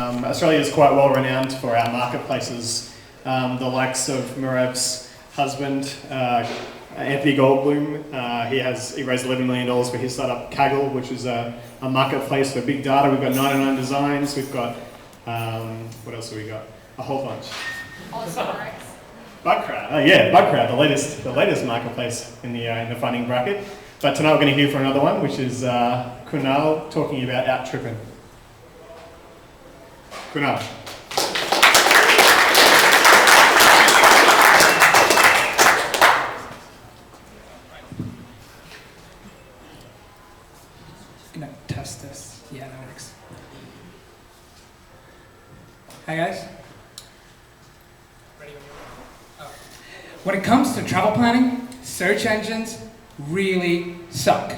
Australia is quite well renowned for our marketplaces. The likes of Mirev's husband, Anthony Goldblum, he raised $11 million for his startup Kaggle, which is a marketplace for big data. We've got 99 Designs, we've got, what else have we got? A whole bunch. Bugcrowd, Bugcrowd, the latest marketplace in the funding bracket. But tonight we're going to hear from another one, which is Kunal talking about OutTrippin. Kunal. Gonna test this. Yeah, that works. Hi guys. Ready when you are. When it comes to travel planning, search engines really suck.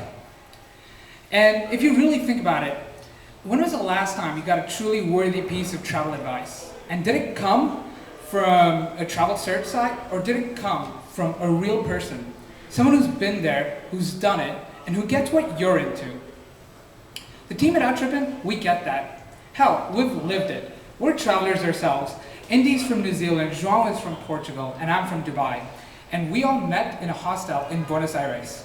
And if you really think about it, when was the last time you got a truly worthy piece of travel advice? And did it come from a travel search site, or did it come from a real person? Someone who's been there, who's done it, and who gets what you're into. The team at OutTrippin, we get that. Hell, we've lived it. We're travelers ourselves. Indy's from New Zealand, João is from Portugal, and I'm from Dubai. And we all met in a hostel in Buenos Aires.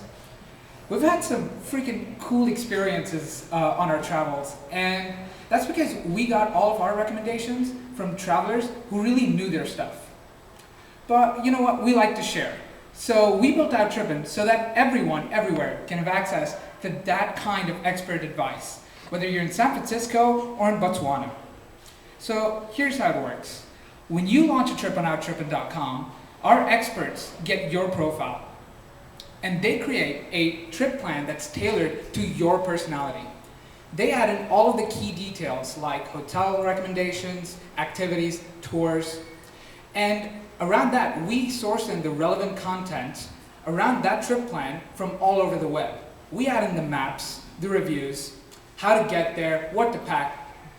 We've had some freaking cool experiences on our travels, and that's because we got all of our recommendations from travelers who really knew their stuff. But you know what? We like to share. So we built OutTrippin so that everyone, everywhere, can have access to that kind of expert advice, whether you're in San Francisco or in Botswana. So here's how it works. When you launch a trip on OutTrippin.com, our experts get your profile, and they create a trip plan that's tailored to your personality. They add in all of the key details like hotel recommendations, activities, tours, and around that, we source in the relevant content around that trip plan from all over the web. We add in the maps, the reviews, how to get there, what to pack,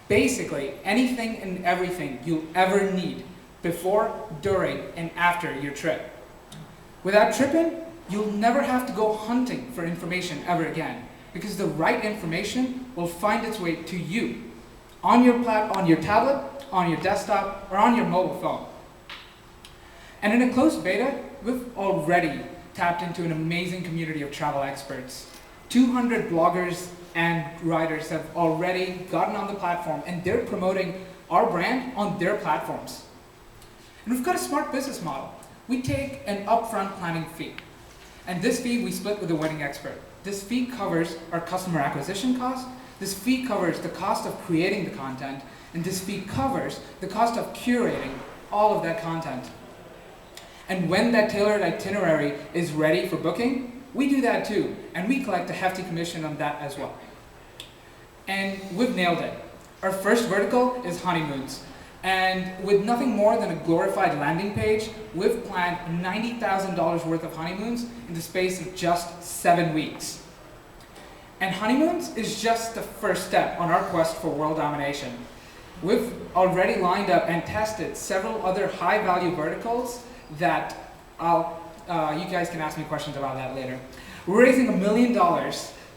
basically anything and everything you'll ever need before, during, and after your trip. With OutTrippin, you'll never have to go hunting for information ever again, because the right information will find its way to you on your tablet, on your desktop, or on your mobile phone. And in a closed beta, we've already tapped into an amazing community of travel experts. 200 bloggers and writers have already gotten on the platform, and they're promoting our brand on their platforms. And we've got a smart business model. We take an upfront planning fee, and this fee we split with a winning expert. This fee covers our customer acquisition cost, this fee covers the cost of creating the content, and this fee covers the cost of curating all of that content. And when that tailored itinerary is ready for booking, we do that too, and we collect a hefty commission on that as well. And we've nailed it. Our first vertical is honeymoons. And with nothing more than a glorified landing page, we've planned $90,000 worth of honeymoons in the space of just 7 weeks. And honeymoons is just the first step on our quest for world domination. We've already lined up and tested several other high-value verticals that you guys can ask me questions about that later. We're raising $1 million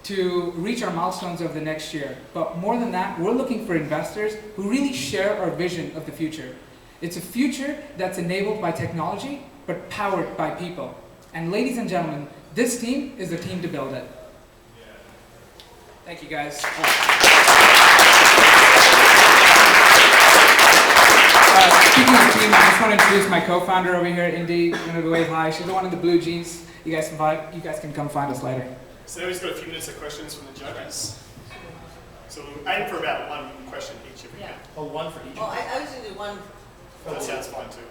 to reach our milestones over the next year. But more than that, we're looking for investors who really share our vision of the future. It's a future that's enabled by technology, but powered by people. And ladies and gentlemen, this team is the team to build it. Thank you, guys. Speaking of team, I just want to introduce my co-founder over here, Indy. I'm going to wave hi. She's the one in the blue jeans. You guys can come find us later. So now we've got a few minutes of questions from the judges. So we'll aim for about one question each if we can. Oh, one for each. Well, I was going to do one. That sounds fine too.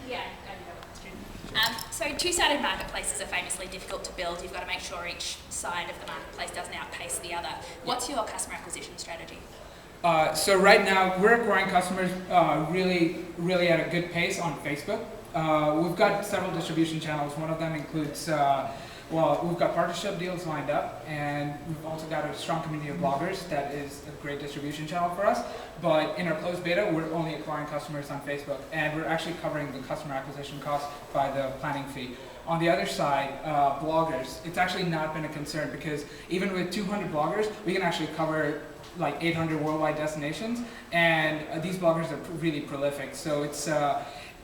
Yeah, I do have a question. So two-sided marketplaces are famously difficult to build. You've got to make sure each side of the marketplace doesn't outpace the other. What's your customer acquisition strategy? So right now, we're acquiring customers really at a good pace on Facebook. We've got several distribution channels. One of them includes, we've got partnership deals lined up, and we've also got a strong community of bloggers that is a great distribution channel for us. But in our closed beta, we're only acquiring customers on Facebook, and we're actually covering the customer acquisition cost by the planning fee. On the other side, bloggers, it's actually not been a concern because even with 200 bloggers, we can actually cover like 800 worldwide destinations, and these bloggers are really prolific. So it's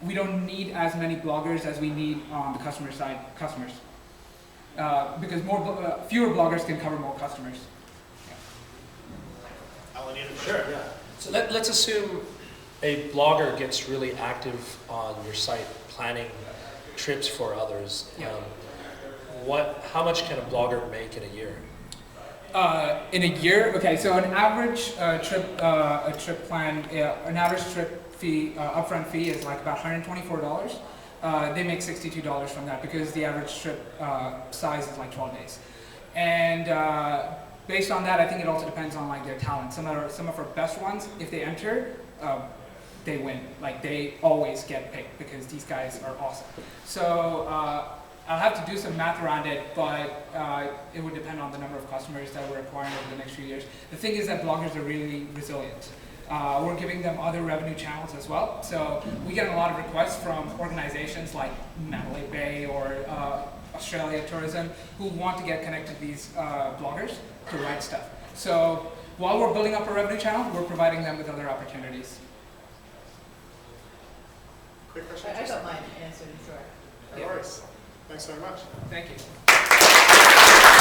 we don't need as many bloggers as we need on the customer side customers, because fewer bloggers can cover more customers. Sure, yeah. So let's assume a blogger gets really active on your site planning trips for others. Yeah. How much can a blogger make in a year? In a year, okay. So an average trip plan, an average trip fee, upfront fee is like about $124. They make $62 from that because the average trip size is like 12 days. And based on that, I think it also depends on like their talent. Some of our best ones, if they enter, they win. Like they always get picked because these guys are awesome. So I'll have to do some math around it, but it would depend on the number of customers that we're acquiring over the next few years. The thing is that bloggers are really resilient. We're giving them other revenue channels as well. So we get a lot of requests from organizations like Mandalay Bay or Australia Tourism who want to get connected to these bloggers to write stuff. So while we're building up a revenue channel, we're providing them with other opportunities. Quick question? I don't mind answering, sure. No worries. Thanks very much. Thank you.